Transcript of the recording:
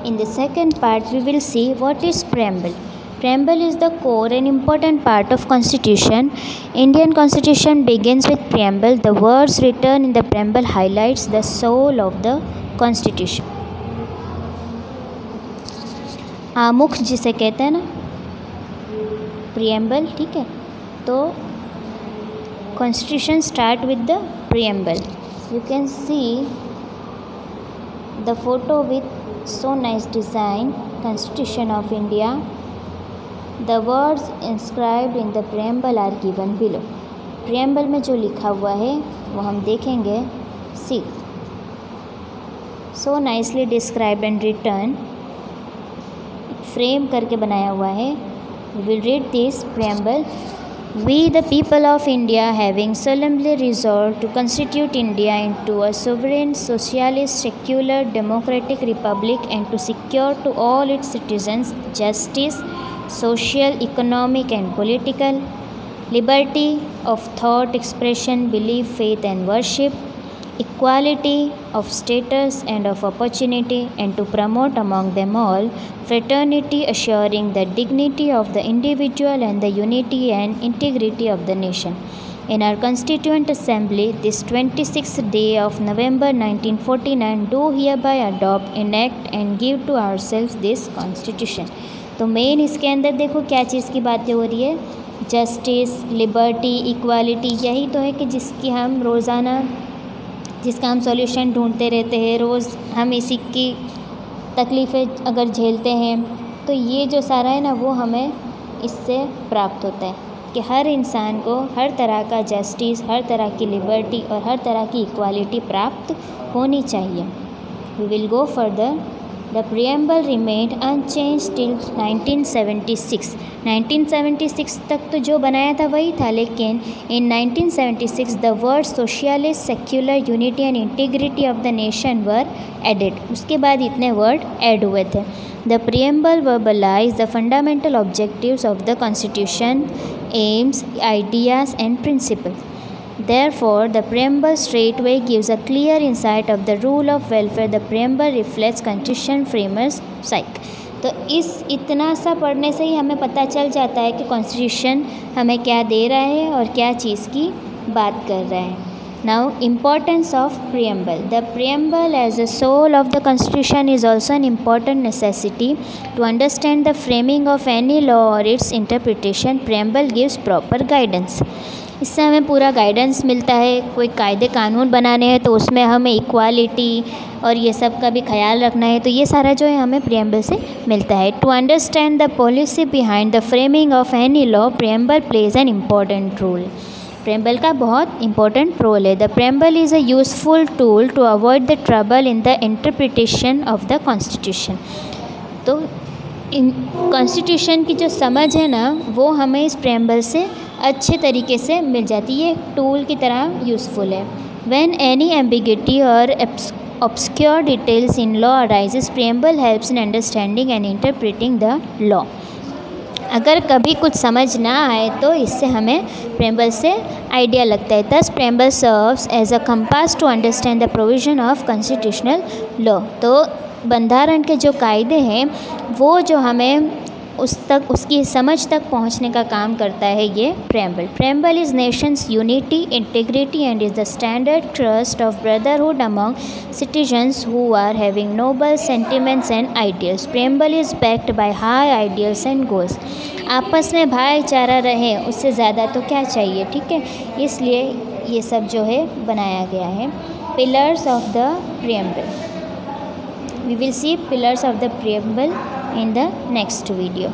In the second part, we will see what is preamble. Preamble is the core and important part of Constitution. Indian Constitution begins with preamble. The words written in the preamble highlights the soul of the Constitution. आमुख जिसे कहते हैं ना, preamble, ठीक है. तो Constitution start with the preamble. You can see the photo with so nice design, Constitution of India. The words inscribed in the preamble are given below. preamble में जो लिखा हुआ है वो हम देखेंगे. See, so nicely described and written, frame करके बनाया हुआ है. We will read this preamble. We, the people of India, having solemnly resolved to constitute India into a sovereign, socialist, secular, democratic republic and to secure to all its citizens justice, social, economic and political, liberty of thought, expression, belief, faith and worship, equality of status and of opportunity, and to promote among them all fraternity, assuring the dignity of the individual and the unity and integrity of the nation. In our Constituent Assembly, this 26th day of November 1949, do hereby adopt, enact and give to ourselves this Constitution. तो main इसके अंदर देखो क्या चीज़ की बातें हो रही है. जस्टिस, लिबर्टी, इक्वालिटी, यही तो है कि जिसकी हम रोज़ाना जिसका हम सॉल्यूशन ढूंढते रहते हैं. रोज़ हम इसी की तकलीफ़ें अगर झेलते हैं तो ये जो सारा है ना वो हमें इससे प्राप्त होता है कि हर इंसान को हर तरह का जस्टिस, हर तरह की लिबर्टी और हर तरह की इक्वालिटी प्राप्त होनी चाहिए. We will go further. The preamble remained unchanged till 1976. 1976 तक तो जो बनाया था वही था, लेकिन in 1976 the words socialist, secular, unity and integrity of the nation were added. उसके बाद इतने वर्ड ऐड हुए थे. The preamble verbalized the fundamental objectives of the Constitution, aims, ideas and principles. Therefore, the preamble straightway gives a clear insight of the rule of welfare. The preamble reflects Constitution framers' psyche. तो इस इतना सा पढ़ने से ही हमें पता चल जाता है कि कॉन्स्टिट्यूशन हमें क्या दे रहा है और क्या चीज़ की बात कर रहा है. Now, importance of preamble. The preamble as a soul of the Constitution is also an important necessity to understand the framing of any law or its interpretation. Preamble gives proper guidance. इससे हमें पूरा guidance मिलता है. कोई कायदे कानून बनाने हैं तो उसमें हमें इक्वालिटी और ये सब का भी ख्याल रखना है, तो ये सारा जो है हमें प्रियम्बल से मिलता है. To understand the policy behind the framing of any law, preamble plays an important role. Preamble का बहुत इंपॉर्टेंट रोल है. The preamble is a useful tool to avoid the trouble in the interpretation of the constitution. तो constitution की जो समझ है ना वो हमें इस प्रियम्बल से अच्छे तरीके से मिल जाती है. एक टूल की तरह यूज़फुल है. व्हेन एनी एम्बिग्यूटी और obscure details in law arises, preamble helps in understanding and interpreting the law. अगर कभी कुछ समझ ना आए तो इससे हमें प्रेम्बल से आइडिया लगता है. Thus preamble serves as a compass to understand the provision of constitutional law. तो बंधारण के जो कायदे हैं वो जो हमें उसकी समझ तक पहुंचने का काम करता है ये preamble. Preamble is nation's unity, integrity and is the standard trust of brotherhood among citizens who are having noble sentiments and ideals. Preamble is backed by high ideals and goals. आपस में भाईचारा रहे उससे ज़्यादा तो क्या चाहिए, ठीक है. इसलिए ये सब जो है बनाया गया है. Pillars of the preamble. We will see pillars of the preamble in the next video.